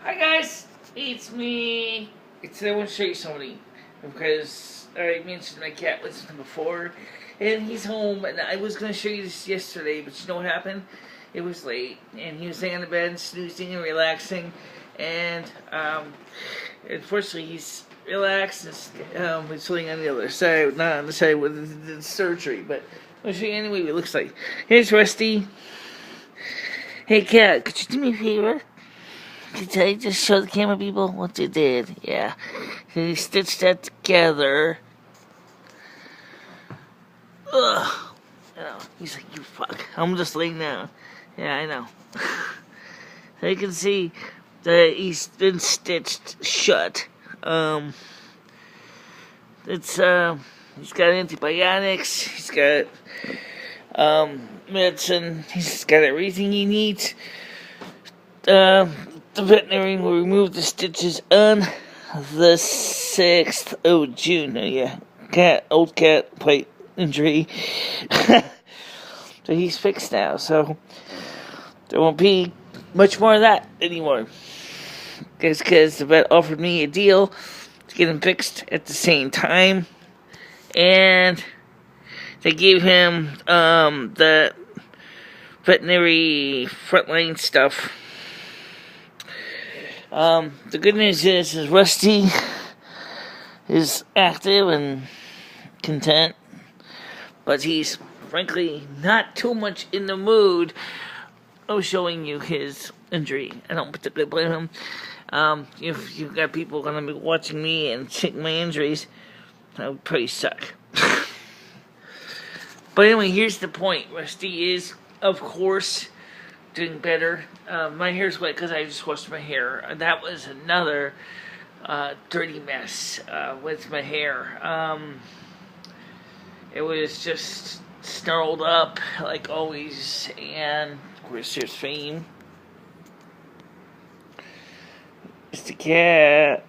Hi guys, it's me. Today I want to show you something because I mentioned my cat was before, and he's home. And I was going to show you this yesterday, but you know what happened? It was late, and he was laying on the bed, snoozing and relaxing, and unfortunately he's relaxed. And, he's laying on the other side, not on the side with the surgery, but I'll show you anyway what it looks like. Here's Rusty. Hey cat, could you do me a favor? Could I just show the camera people what they did? Yeah. So they stitched that together. Ugh. I know. He's like, you fuck. I'm just laying down. Yeah, I know. So you can see that he's been stitched shut. He's got antibiotics. He's got, medicine. He's got everything he needs. The veterinarian will remove the stitches on the 6th of June. Oh, yeah. Old cat plate injury. So he's fixed now, so there won't be much more of that anymore. Because the vet offered me a deal to get him fixed at the same time. And they gave him the veterinary frontline stuff. The good news is Rusty is active and content, but he's frankly not too much in the mood of showing you his injury. I don't particularly blame him. If you've got people gonna be watching me and seeing my injuries, that would pretty suck. But anyway, here's the point. Rusty is, of course, doing better. My hair's wet because I just washed my hair. That was another dirty mess with my hair. It was just snarled up like always, and of course there's Fame. It's the cat.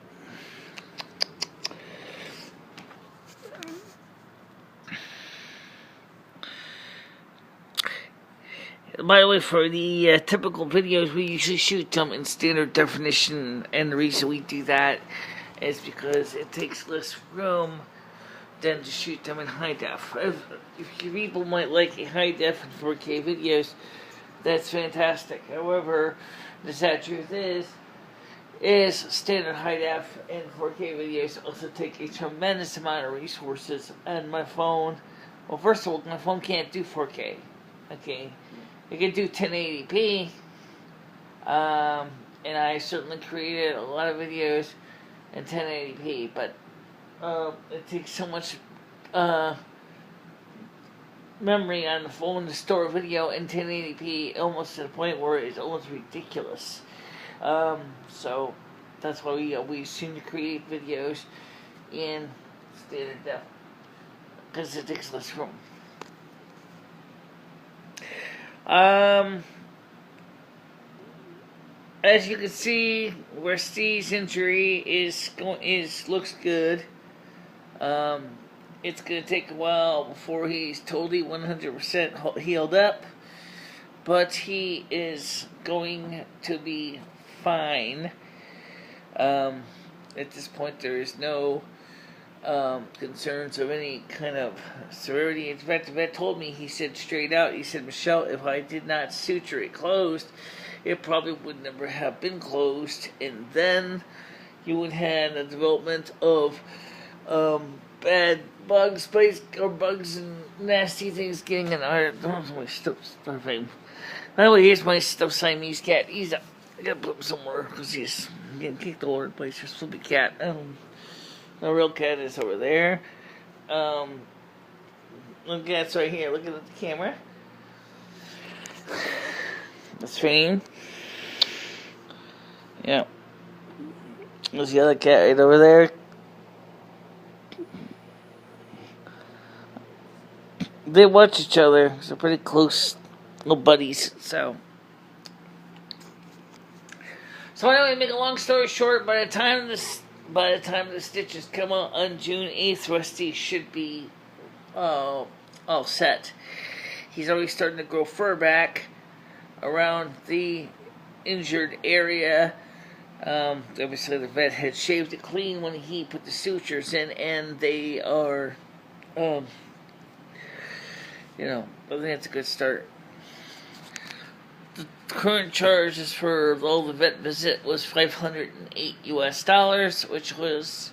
By the way, for the typical videos, we usually shoot them in standard definition, and the reason we do that is because it takes less room than to shoot them in high def. If people might like a high def and 4K videos, that's fantastic. However, the sad truth is standard high def and 4K videos also take a tremendous amount of resources, and my phone, well, first of all, my phone can't do 4K, okay? It can do 1080p, and I certainly created a lot of videos in 1080p, but it takes so much memory on the phone to store a video in 1080p, almost to the point where it's almost ridiculous. So that's why we seem to create videos in standard def, because it takes less room. As you can see, Rusty's injury looks good. It's gonna take a while before he's totally 100% healed up, but he is going to be fine. At this point, there is no concerns of any kind of severity. In fact, the vet told me, he said straight out, he said, Michelle, if I did not suture it closed, it probably would never have been closed, and then you would have a development of bad bugs and nasty things getting in our stuffing. By the way, here's my stuffed Siamese cat. He's up. I gotta put him somewhere because he's getting kicked all over the place. There's a flippy cat. The real cat is over there. The cat's right here, looking at the camera. That's Fame. Yeah. There's the other cat right over there. They watch each other. They're pretty close little buddies, so anyway, to make a long story short, by the time the stitches come out on June 8th, Rusty should be all set. He's already starting to grow fur back around the injured area. Obviously, the vet had shaved it clean when he put the sutures in, and they are, I think that's a good start. The current charges for the vet visit was $508 US, which was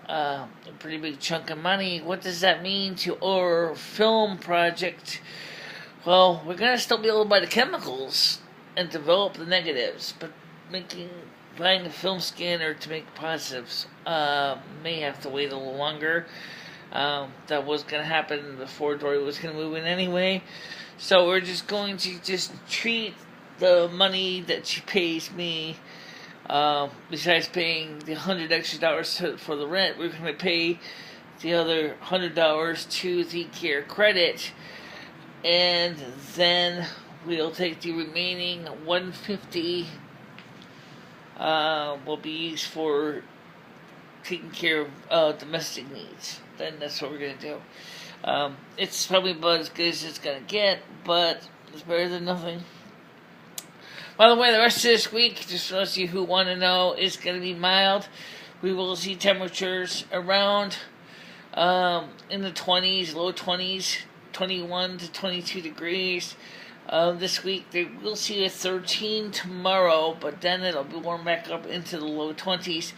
a pretty big chunk of money. What does that mean to our film project? Well, we're going to still be able to buy the chemicals and develop the negatives, but buying a film scanner to make positives may have to wait a little longer. That was going to happen before Dory was going to move in anyway. So we're just going to treat the money that she pays me, besides paying the $100 extra for the rent, we're going to pay the other $100 to the care credit, and then we'll take the remaining $150 will be used for taking care of domestic needs. Then that's what we're going to do. It's probably about as good as it's going to get, but it's better than nothing. By the way, the rest of this week, just for those of you who want to know, is going to be mild. We will see temperatures around in the 20s, low 20s, 21 to 22 degrees. This week, we'll see a 13 tomorrow, but then it'll be warm back up into the low 20s.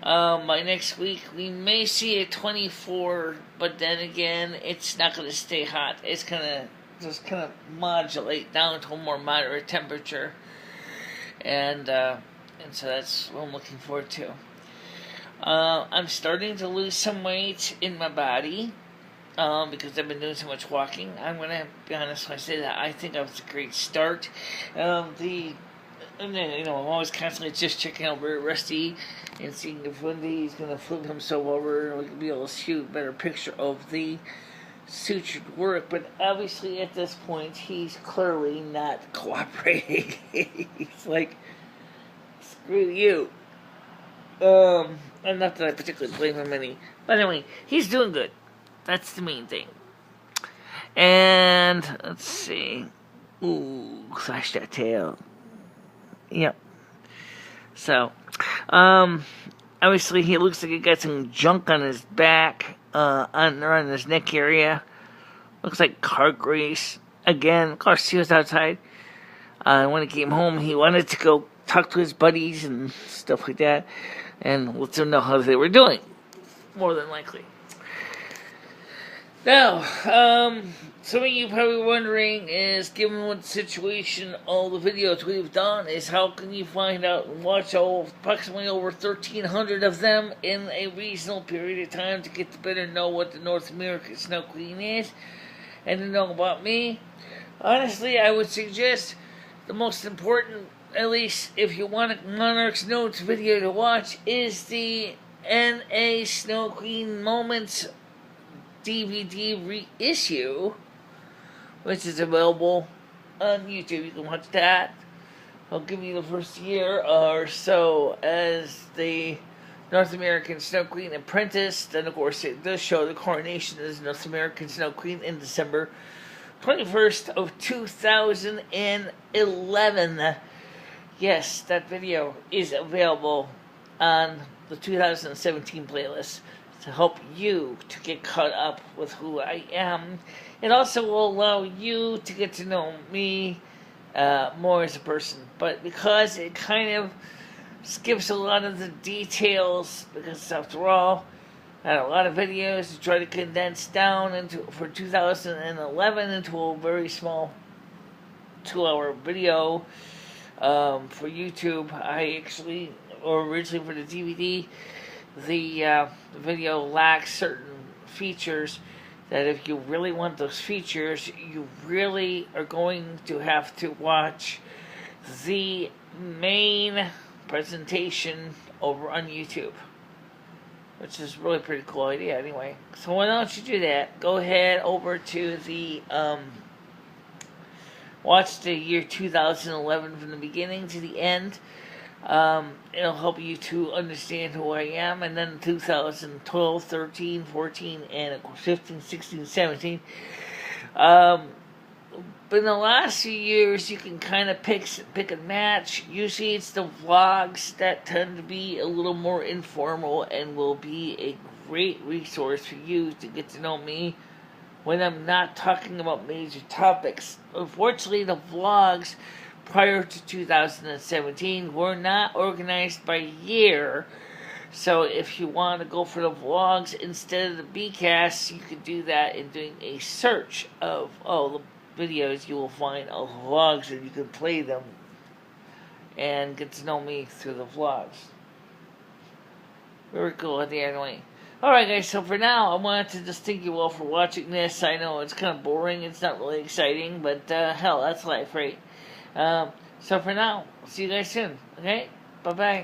By next week, we may see a 24, but then again, it's not going to stay hot. It's going to just kind of modulate down to a more moderate temperature. And so that's what I'm looking forward to. I'm starting to lose some weight in my body. Because I've been doing so much walking. I'm going to be honest when I say that. I think that was a great start. I'm always constantly just checking over Rusty and seeing if one day he's going to flip himself over and we can be able to shoot a better picture of the sutured work. But obviously at this point, he's clearly not cooperating. He's like, screw you. And not that I particularly blame him any. But anyway, he's doing good. That's the main thing. And let's see. Ooh, slash that tail. Yep. So, obviously he looks like he got some junk on his back, around his neck area. Looks like car grease. Again, of course he was outside. When he came home, he wanted to go talk to his buddies and stuff like that, and let them know how they were doing. More than likely. Now, something you're probably wondering is, given what situation all the videos we've done, is how can you find out and watch approximately over 1,300 of them in a reasonable period of time to get to better know what the North American Snow Queen is and to know about me? Honestly, I would suggest the most important, at least if you want a Monarch's Notes video to watch, is the NA Snow Queen Moments DVD reissue, which is available on YouTube. You can watch that. I'll give you the first year or so as the North American Snow Queen Apprentice. Then, of course, it does show the coronation as North American Snow Queen in December 21st of 2011. Yes, that video is available on the 2017 playlist to help you to get caught up with who I am. It also will allow you to get to know me more as a person. But because it kind of skips a lot of the details, because after all, I had a lot of videos to try to condense down for 2011 into a very small 2-hour video for YouTube. Originally for the DVD, the video lacks certain features that if you really want those features, you really are going to have to watch the main presentation over on YouTube, which is really a pretty cool idea anyway. So why don't you do that? Go ahead over to the watch the year 2011 from the beginning to the end. It'll help you to understand who I am. And then 2012, 13, 14, and of course 15, 16, 17. But But in the last few years, you can kind of pick and match. Usually it's the vlogs that tend to be a little more informal and will be a great resource for you to get to know me when I'm not talking about major topics. Unfortunately, the vlogs prior to 2017 were not organized by year. So if you want to go for the vlogs instead of the BCasts, you can do that in doing a search of all the videos. You will find all the vlogs and you can play them and get to know me through the vlogs. Very cool at the end. Alright guys, so for now, I wanted to just thank you all for watching this. I know it's kind of boring, it's not really exciting, but hell, that's life, right? So for now, see you guys soon, okay? Bye-bye.